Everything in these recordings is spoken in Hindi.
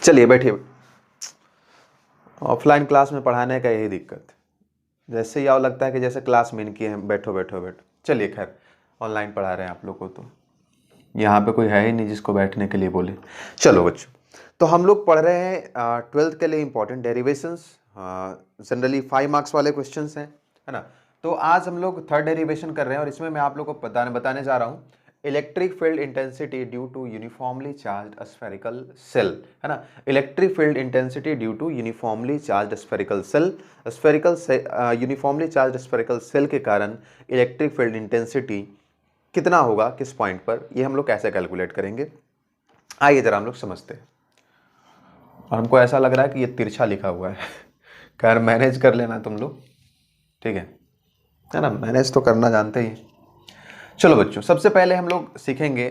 चलिए बैठिए। ऑफलाइन क्लास में पढ़ाने का यही दिक्कत है, जैसे ही आओ लगता है कि जैसे क्लास में इनकी है, बैठो बैठो बैठो। चलिए खैर, ऑनलाइन पढ़ा रहे हैं आप लोग को, तो यहाँ पे कोई है ही नहीं जिसको बैठने के लिए बोले। चलो बच्चों, तो हम लोग पढ़ रहे हैं 12th के लिए इंपॉर्टेंट डेरिवेशंस, जनरली 5 मार्क्स वाले क्वेश्चंस हैं, है ना। तो आज हम लोग थर्ड डेरिवेशन कर रहे हैं और इसमें मैं आप लोग को बताने जा रहा हूँ electric field intensity due to uniformly charged spherical shell, है ना। Electric field intensity due to uniformly charged spherical shell, uniformly charged spherical shell के कारण इलेक्ट्रिक फील्ड इंटेंसिटी कितना होगा किस पॉइंट पर, ये हम लोग कैसे कैलकुलेट करेंगे, आइए जरा हम लोग समझते हैं। और हमको ऐसा लग रहा है कि ये तिरछा लिखा हुआ है खैर मैनेज कर लेना तुम लोग, ठीक है ना, मैनेज तो करना जानते ही। चलो बच्चों, सबसे पहले हम लोग सीखेंगे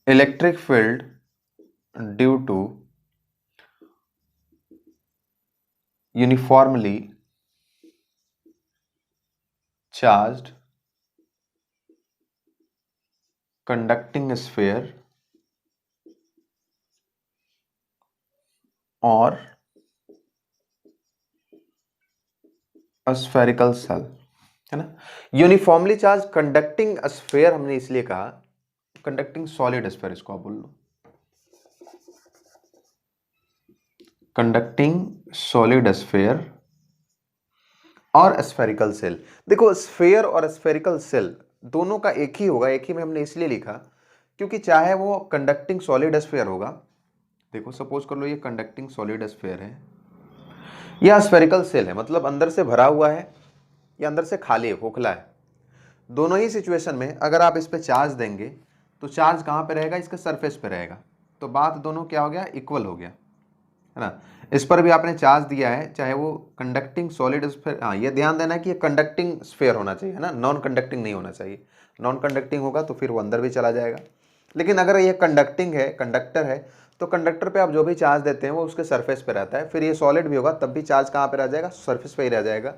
electric field due to uniformly charged conducting sphere और स्फेरिकल सेल, है ना। यूनिफॉर्मली चार्ज कंडक्टिंग स्फीयर हमने इसलिए कहा, कंडक्टिंग सॉलिड स्फीयर इसको आप बोल लो, कंडक्टिंग सॉलिड स्फीयर और स्फेरिकल सेल। देखो, स्फीयर और स्फेरिकल सेल दोनों का एक ही होगा, एक ही में हमने इसलिए लिखा क्योंकि चाहे वो कंडक्टिंग सॉलिड स्फीयर होगा, देखो सपोज कर लो ये कंडक्टिंग सॉलिड स्फीयर है या स्फेरिकल सेल है, मतलब अंदर से भरा हुआ है या अंदर से खाली है, खोखला है, दोनों ही सिचुएशन में अगर आप इस पे चार्ज देंगे तो चार्ज कहाँ पे रहेगा, इसके सरफेस पे रहेगा, तो बात दोनों क्या हो गया, इक्वल हो गया, है ना। इस पर भी आपने चार्ज दिया है, चाहे वो कंडक्टिंग सॉलिड स्फीयर, हाँ ये ध्यान देना है कि ये कंडक्टिंग स्फीयर होना चाहिए, है ना, नॉन कंडक्टिंग नहीं होना चाहिए। नॉन कंडक्टिंग होगा तो फिर वो अंदर भी चला जाएगा, लेकिन अगर ये कंडक्टिंग है, कंडक्टर है, तो कंडक्टर पे आप जो भी चार्ज देते हैं वो उसके सरफेस पे रहता है, फिर ये सॉलिड भी होगा तब भी चार्ज कहाँ पे रह जाएगा, सरफेस पे ही रह जाएगा।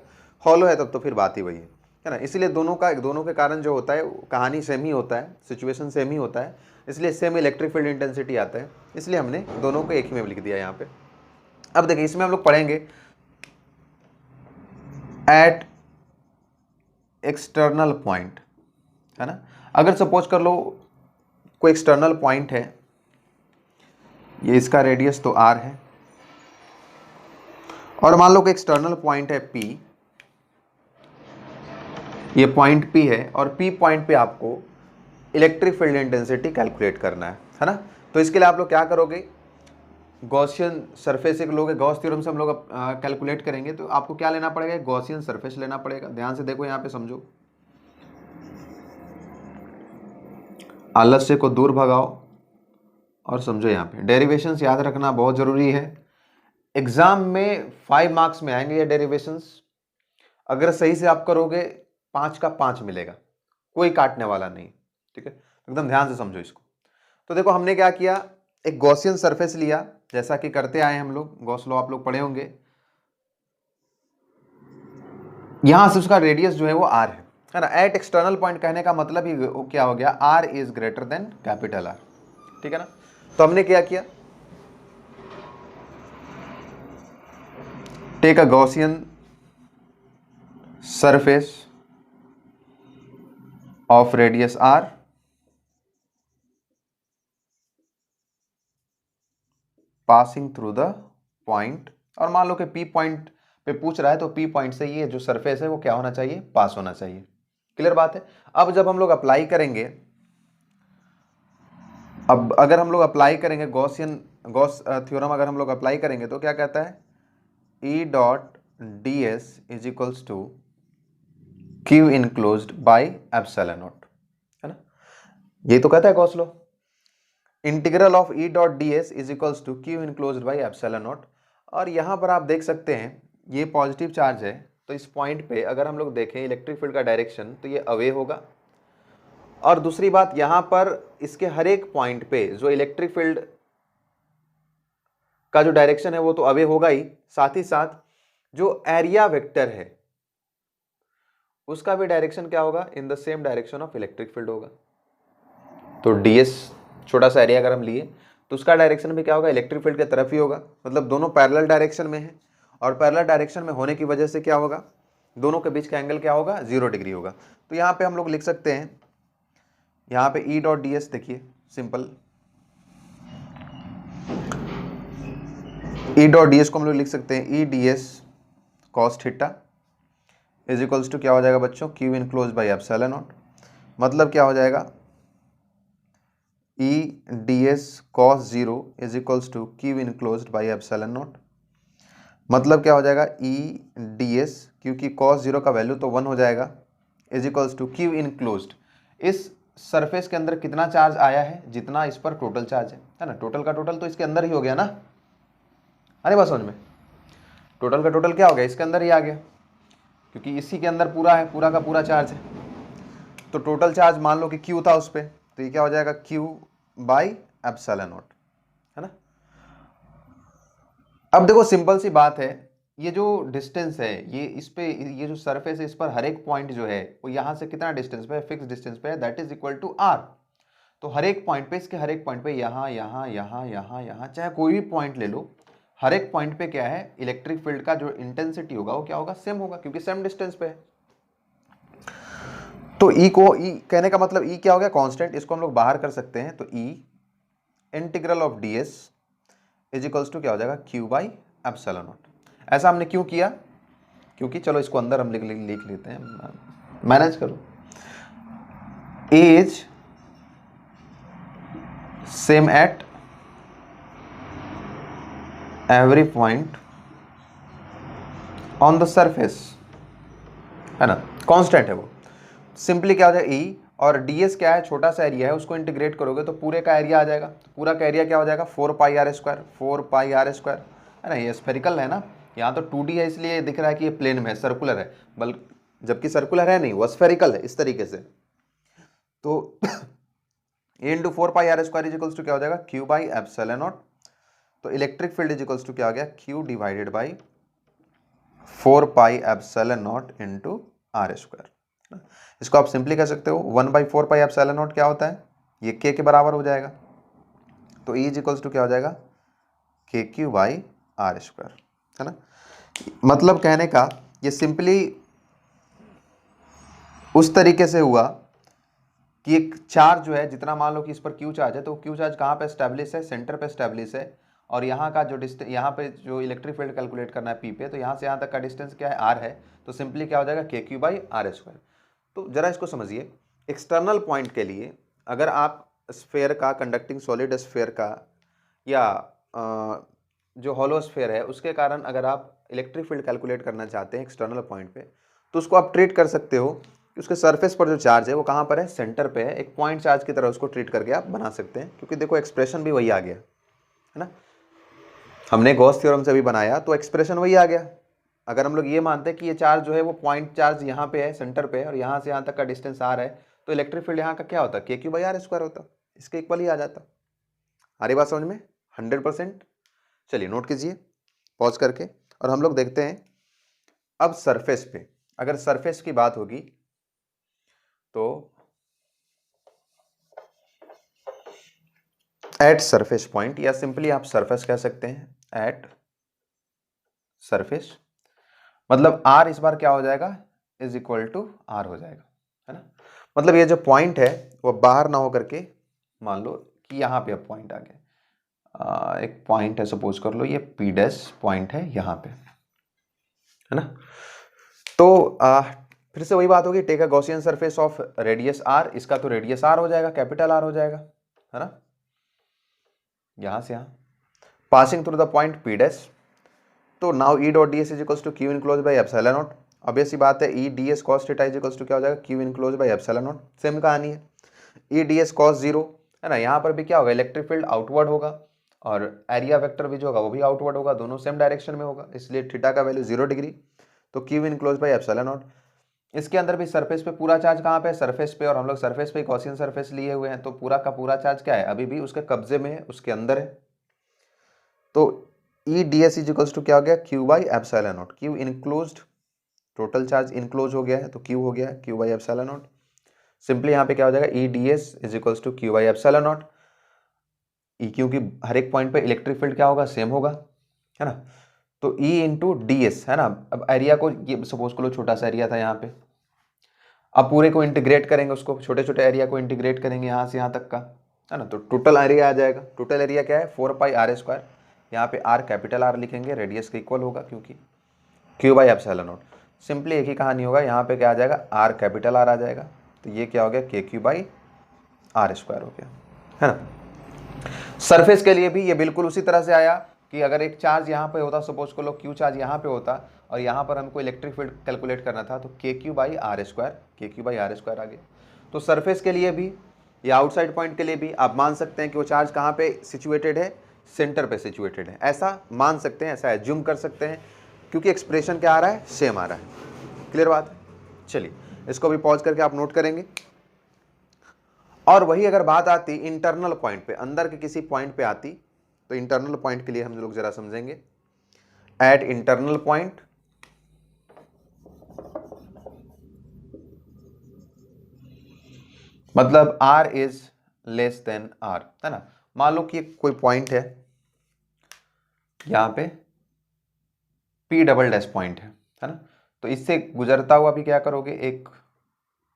हॉलो है तब तो फिर बात ही वही है ना। इसलिए दोनों के कारण जो होता है कहानी सेम ही होता है, सिचुएशन सेम ही होता है, इसलिए सेम इलेक्ट्रिक फील्ड इंटेंसिटी आता है, इसलिए हमने दोनों को एक ही में लिख दिया यहाँ पे। अब देखिए इसमें हम लोग पढ़ेंगे एट एक्सटर्नल पॉइंट, है ना। अगर सपोज कर लो कोई एक्सटर्नल पॉइंट है, ये इसका रेडियस तो r है, और मान लो कि एक्सटर्नल पॉइंट है P, ये पॉइंट P है और P पॉइंट पे आपको इलेक्ट्रिक फील्ड इंटेंसिटी कैलकुलेट करना है ना। तो इसके लिए आप लोग क्या करोगे, गॉसियन सरफेस एक लोगे, गॉस थ्योरम से हम लोग कैलकुलेट करेंगे, तो आपको क्या लेना पड़ेगा, गॉसियन सरफेस लेना पड़ेगा। ध्यान से देखो यहाँ पे समझो, आलस्य को दूर भगाओ और समझो। यहाँ पे डेरिवेशंस याद रखना बहुत जरूरी है, एग्जाम में 5 मार्क्स में आएंगे ये डेरिवेशंस, अगर सही से आप करोगे 5 का 5 मिलेगा, कोई काटने वाला नहीं, ठीक है, एकदम ध्यान से समझो इसको। तो देखो हमने क्या किया, एक गॉसियन सरफेस लिया, जैसा कि करते आए हम लोग, गॉस लॉ आप लोग पढ़े होंगे, यहां से उसका रेडियस जो है वो r है ना। एट एक्सटर्नल पॉइंट कहने का मतलब ही क्या हो गया, r is greater than capital R, ठीक है ना। तो हमने क्या किया, take a Gaussian surface of radius r passing through the point, और मान लो कि P पॉइंट पे पूछ रहा है तो P पॉइंट से ये जो सरफेस है वो क्या होना चाहिए, पास होना चाहिए। क्लियर बात है। अब जब हम लोग अप्लाई करेंगे, अब अगर हम लोग अप्लाई करेंगे गॉस थ्योरम अगर हम लोग अप्लाई करेंगे तो क्या कहता है, E dot D S is equals to q enclosed by epsilon naught, है ना। ये तो कहता है Gauss law, integral of E dot D S is equals to q enclosed by epsilon naught. और यहां पर आप देख सकते हैं ये पॉजिटिव चार्ज है, तो इस पॉइंट पे अगर हम लोग देखें इलेक्ट्रिक फील्ड का डायरेक्शन तो ये अवे होगा, और दूसरी बात यहां पर इसके हर एक पॉइंट पे जो इलेक्ट्रिक फील्ड का जो डायरेक्शन है वो तो अवे होगा ही, साथ ही साथ जो एरिया वेक्टर है उसका भी डायरेक्शन क्या होगा, in the same direction of electric field होगा। तो ds छोटा सा एरिया अगर हम लिए तो उसका डायरेक्शन भी क्या होगा, इलेक्ट्रिक फील्ड की तरफ ही होगा, मतलब दोनों पैरेलल डायरेक्शन में है, और पैरेलल डायरेक्शन में होने की वजह से क्या होगा, दोनों के बीच का एंगल क्या होगा, 0 डिग्री होगा। तो यहाँ पे हम लोग लिख सकते हैं, यहाँ पे E डॉट डी एस देखिए simple, E dot D s को हम लोग लिख सकते हैं E D S cos theta is equals to क्या हो जाएगा बच्चों, q enclose by epsilon naught. मतलब क्या हो जाएगा, E D S cos zero is equals to q enclose by epsilon naught. मतलब क्या हो जाएगा, E डी एस, क्योंकि कॉस जीरो का वैल्यू तो 1 हो जाएगा, is equals to q enclosed. इस सरफेस के अंदर कितना चार्ज आया है, जितना इस पर टोटल चार्ज है ना, टोटल का टोटल तो इसके अंदर ही हो गया ना, अरे बात समझ में, टोटल का टोटल क्या हो गया, इसके अंदर ही आ गया, क्योंकि इसी के अंदर पूरा है, पूरा का पूरा चार्ज है। तो टोटल चार्ज मान लो कि Q था उस पर, तो ये क्या हो जाएगा, Q बाई एप्सिलॉन नॉट, है ना। अब देखो सिंपल सी बात है, ये जो डिस्टेंस है, ये इस पे, ये जो सरफेस है, इस पर हर एक पॉइंट जो है वो यहाँ से कितना डिस्टेंस पे है, फिक्स डिस्टेंस पे है, that is equal to r। तो हर एक पॉइंट पे, इसके हर एक पॉइंट पे, यहाँ यहाँ यहाँ यहाँ यहाँ, चाहे कोई भी पॉइंट ले लो, हर एक पॉइंट पे क्या है, इलेक्ट्रिक फील्ड का जो इंटेंसिटी होगा वो क्या होगा, सेम होगा, क्योंकि सेम डिस्टेंस पे है। तो E को, E कहने का मतलब E क्या हो गया, कांस्टेंट, इसको हम लोग बाहर कर सकते हैं। तो E integral of ds is equals to क्या हो जाएगा, Q बाई एप्सिलॉन नॉट। ऐसा हमने क्यों किया, क्योंकि चलो इसको अंदर हम लिख लेते हैं, मैनेज करो, as same at every point on the surface, है ना, कांस्टेंट है वो। सिंपली क्या हो जाएगा, E, और ds क्या है, छोटा सा एरिया है, उसको इंटीग्रेट करोगे तो पूरे का एरिया आ जाएगा। तो पूरा का एरिया क्या हो जाएगा, 4 pi r square, 4 pi r square, है ना। ये स्फेरिकल है ना, यहाँ तो 2D है इसलिए दिख रहा है कि ये प्लेन में है, सर्कुलर है, बल्कि जबकि सर्कुलर है नहीं, वो स्फेरिकल है इस तरीके से। तो a into 4 pi r square is equals to क्या हो जाएगा, क्यू बाई एप्सिलॉन नॉट। तो electric field is equals to क्या हो गया, q divided by 4 pi epsilon naught into r square. इसको आप सिंपली कह सकते हो 1/4 पाई एप्सिलॉन नॉट क्या होता है, ये k के बराबर हो जाएगा। तो E इज इक्वल्स टू क्या हो जाएगा, के क्यू बाई आर स्क्वायर, है ना। मतलब कहने का ये सिंपली उस तरीके से हुआ कि एक चार्ज जो है, जितना मान लो कि इस पर Q चार्ज है, तो Q चार्ज कहाँ पे एस्टैब्लिश है, सेंटर पे एस्टैब्लिश है, और यहाँ का जो डिस्टेंस, यहाँ पे जो इलेक्ट्रिक फील्ड कैलकुलेट करना है P पे, तो यहाँ से यहाँ तक का डिस्टेंस क्या है, R है। तो सिंपली क्या हो जाएगा, के क्यू बाई आर स्क्वायर। तो जरा इसको समझिए, एक्सटर्नल पॉइंट के लिए अगर आप स्फेयर का, कंडक्टिंग सॉलिड स्फेयर का, या जो हॉलो स्फेयर है उसके कारण अगर आप इलेक्ट्रिक फील्ड कैलकुलेट करना चाहते हैं एक्सटर्नल पॉइंट पे, तो उसको आप ट्रीट कर सकते हो कि उसके सरफेस पर जो चार्ज है वो कहाँ पर है, सेंटर पे है, एक पॉइंट चार्ज की तरह उसको ट्रीट करके आप बना सकते हैं, क्योंकि देखो एक्सप्रेशन भी वही आ गया, है ना। हमने गॉस थ्योरम से भी बनाया तो एक्सप्रेशन वही आ गया। अगर हम लोग ये मानते हैं कि ये चार्ज जो है वो पॉइंट चार्ज यहाँ पे है, सेंटर पे है, और यहाँ से यहाँ तक का डिस्टेंस आर है, तो इलेक्ट्रिक फील्ड यहाँ का क्या होता है, के क्यू बाई आर स्क्वायर होता, इसके इक्वल ही आ जाता। आ रही बात समझ में, 100%। चलिए नोट कीजिए पॉज करके, और हम लोग देखते हैं अब सरफेस पे, अगर सरफेस की बात होगी तो एट सरफेस पॉइंट, या सिंपली आप सरफेस कह सकते हैं, एट सरफेस, मतलब आर इस बार क्या हो जाएगा, इज इक्वल टू आर हो जाएगा, है ना। मतलब ये जो पॉइंट है वो बाहर ना होकर के, मान लो कि यहाँ पे अब पॉइंट आ गया, एक पॉइंट है, सपोज कर लो ये पी डैश पॉइंट है यहाँ पे, है ना। तो फिर से वही बात होगी, take a Gaussian surface of radius R, इसका तो रेडियस आर हो जाएगा, कैपिटल आर हो जाएगा, है ना, यहाँ से यहाँ passing through the point P dash. तो now E dot D S is equals to q enclose by epsilon naught. Obvious सी बात है, E D S cos theta is equals to क्या हो जाएगा, q enclose by epsilon naught, same कहानी है। E D S cos zero, है ना, यहाँ पर भी क्या होगा, इलेक्ट्रिक फील्ड आउटवर्ड होगा, और एरिया वेक्टर भी जो होगा वो भी आउटवर्ड होगा, दोनों सेम डायरेक्शन में होगा, इसलिए थीटा का वैल्यू 0 डिग्री। तो Q enclose by epsilon not. इसके अंदर भी सरफेस पे पूरा चार्ज कहाँ पे है, सरफेस पे, और हम लोग सरफेस पे गॉसियन सरफेस लिए हुए हैं, तो पूरा का पूरा चार्ज क्या है, अभी भी उसके कब्जे में है, उसके अंदर है। तो E D S is equals to क्या हो गया, q by epsilon naught, q enclosed, total charge enclose हो गया है तो क्यू हो गया q by epsilon naught. Simply यहाँ पे क्या हो जाएगा, E D S is equals to q by epsilon naught. E क्योंकि हर एक पॉइंट पे इलेक्ट्रिक फील्ड क्या होगा, सेम होगा, है ना। तो ई इंटू डी एस, है ना। अब एरिया को, ये सपोज करो छोटा सा एरिया था यहाँ पे, अब पूरे को इंटीग्रेट करेंगे, उसको छोटे छोटे एरिया को इंटीग्रेट करेंगे यहाँ से यहाँ तक का, है ना। तो टोटल एरिया आ जाएगा। टोटल एरिया क्या है, 4 पाई आर स्क्वायर। यहाँ पे आर कैपिटल आर लिखेंगे, रेडियस के इक्वल होगा क्योंकि q by epsilon naught. Simply एक ही कहानी होगा, यहाँ पे क्या आ जाएगा, आर कैपिटल आर आ जाएगा। तो ये क्या हो गया, के क्यू बाई आर स्क्वायर हो गया, है ना। सरफेस के लिए भी ये बिल्कुल उसी तरह से आया कि अगर एक चार्ज यहाँ पे होता, सपोज को लो क्यू चार्ज यहाँ पे होता और यहाँ पर हमको इलेक्ट्रिक फील्ड कैलकुलेट करना था, तो के क्यू बाई आर स्क्वायर, के क्यू बाई आर स्क्वायर आ गया। तो सरफेस के लिए भी या आउटसाइड पॉइंट के लिए भी आप मान सकते हैं कि वो चार्ज कहाँ पे सिचुएटेड है, सेंटर पे सिचुएटेड है, ऐसा मान सकते हैं, ऐसा एज्यूम कर सकते हैं, क्योंकि एक्सप्रेशन क्या आ रहा है, सेम आ रहा है। क्लियर बात है। चलिए इसको भी पॉज करके आप नोट करेंगे। और वही अगर बात आती इंटरनल पॉइंट पे, अंदर के किसी पॉइंट पे आती, तो इंटरनल पॉइंट के लिए हम लोग जरा समझेंगे। एट इंटरनल पॉइंट मतलब r is less than r, है ना। मान लो कि कोई पॉइंट है यहां पे p डबल डैश पॉइंट है ना। तो इससे गुजरता हुआ भी क्या करोगे, एक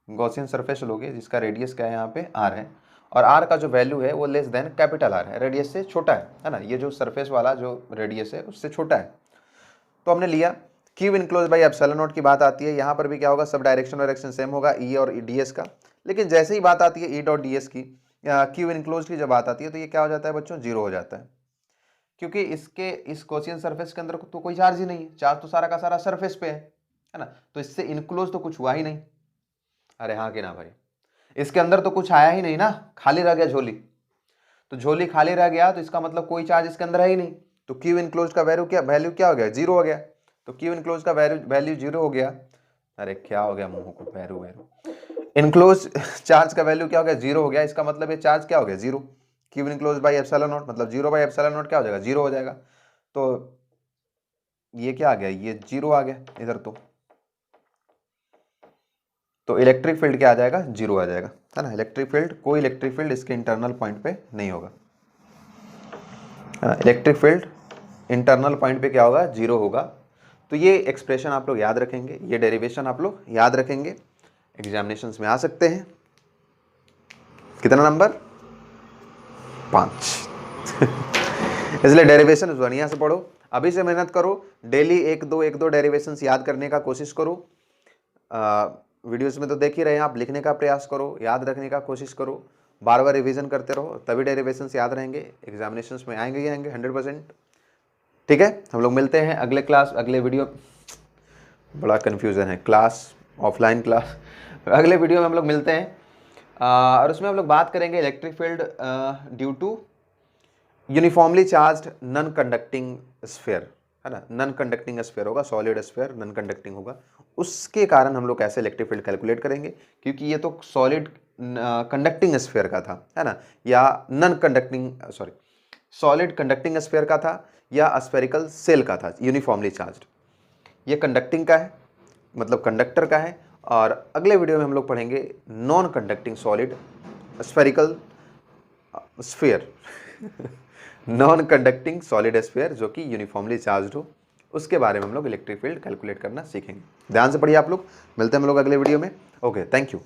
गॉसियन सरफेस लोगे जिसका रेडियस क्या है, यहाँ पे r है, और r का जो वैल्यू है वो लेस देन कैपिटल R है, रेडियस से छोटा है ना। ये जो सरफेस वाला जो रेडियस है उससे छोटा है। तो हमने लिया Q enclose by epsilon not की बात आती है, यहाँ पर भी क्या होगा, सब डायरेक्शन और डायरेक्शन सेम होगा, ई और डी एस का। लेकिन जैसे ही बात आती है ई डॉट डी एस की, क्यू इनक्लोज की जब बात आती है, तो ये क्या हो जाता है बच्चों, जीरो हो जाता है, क्योंकि इसके इस गॉसियन सरफेस के अंदर तो कोई चार्ज ही नहीं है, चार्ज तो सारा का सारा सरफेस पे है ना। तो इससे इनक्लोज तो कुछ हुआ ही नहीं। अरे हाँ कि ना भाई, इसके अंदर तो कुछ आया ही नहीं ना, खाली रह गया झोली। तो झोली खाली रह गया तो इसका मतलब कोई चार्ज इसके अंदर है ही नहीं। तो क्यू इनक्लोज का वैल्यू क्या हो गया, जीरो हो गया। तो क्यू इनक्लोज का वैल्यू जीरो हो गया। अरे क्या हो गया मुंह को, वैरू इनक्लोज चार्ज का वैल्यू क्या हो गया, जीरो हो गया। इसका मतलब ये चार्ज क्या हो गया, zero. Q enclose by epsilon naught मतलब जीरो बाई एप्सिलॉन नॉट क्या हो जाएगा, जीरो हो जाएगा। तो ये क्या आ गया, ये जीरो आ गया इधर। तो इलेक्ट्रिक फील्ड क्या आ जाएगा, जीरो आ जाएगा, है ना। इलेक्ट्रिक फील्ड, कोई इलेक्ट्रिक फील्ड इसके इंटरनल पॉइंट पे नहीं होगा, है ना। इलेक्ट्रिक फील्ड इंटरनल पॉइंट पे क्या होगा, जीरो होगा। तो ये एक्सप्रेशन आप लोग याद रखेंगे, ये डेरिवेशन आप लोग याद रखेंगे, एग्जामिनेशंस में आ सकते हैं। कितना नंबर, 5 इसलिए डेरिवेशन बढ़िया से पढ़ो, अभी से मेहनत करो, डेली एक दो डेरिवेशंस याद करने का कोशिश करो। वीडियोस में तो देख ही रहे हैं आप, लिखने का प्रयास करो, याद रखने का कोशिश करो, बार बार रिवीजन करते रहो, तभी डेरिवेशंस याद रहेंगे, एग्जामिनेशंस में आएंगे ही आएंगे 100%। ठीक है, हम लोग मिलते हैं अगले क्लास, अगले वीडियो। बड़ा कन्फ्यूज़न है, क्लास ऑफलाइन क्लास, अगले वीडियो में हम लोग मिलते हैं। और उसमें हम लोग बात करेंगे electric field due to uniformly charged non conducting sphere, है ना। नॉन कंडक्टिंग स्फीयर होगा, सॉलिड स्फीयर नॉन कंडक्टिंग होगा, उसके कारण हम लोग कैसे इलेक्ट्रिक फील्ड कैलकुलेट करेंगे, क्योंकि ये तो सॉलिड कंडक्टिंग स्फीयर का था, है ना, या non conducting sorry solid conducting sphere का था, या स्फेरिकल सेल का था यूनिफॉर्मली चार्ज्ड। ये कंडक्टिंग का है, मतलब कंडक्टर का है। और अगले वीडियो में हम लोग पढ़ेंगे non conducting solid spherical sphere non conducting solid sphere जो कि यूनिफॉर्मली चार्ज्ड हो, उसके बारे में हम लोग इलेक्ट्रिक फील्ड कैलकुलेट करना सीखेंगे। ध्यान से पढ़िए आप लोग, मिलते हैं हम लोग अगले वीडियो में। Okay, thank you.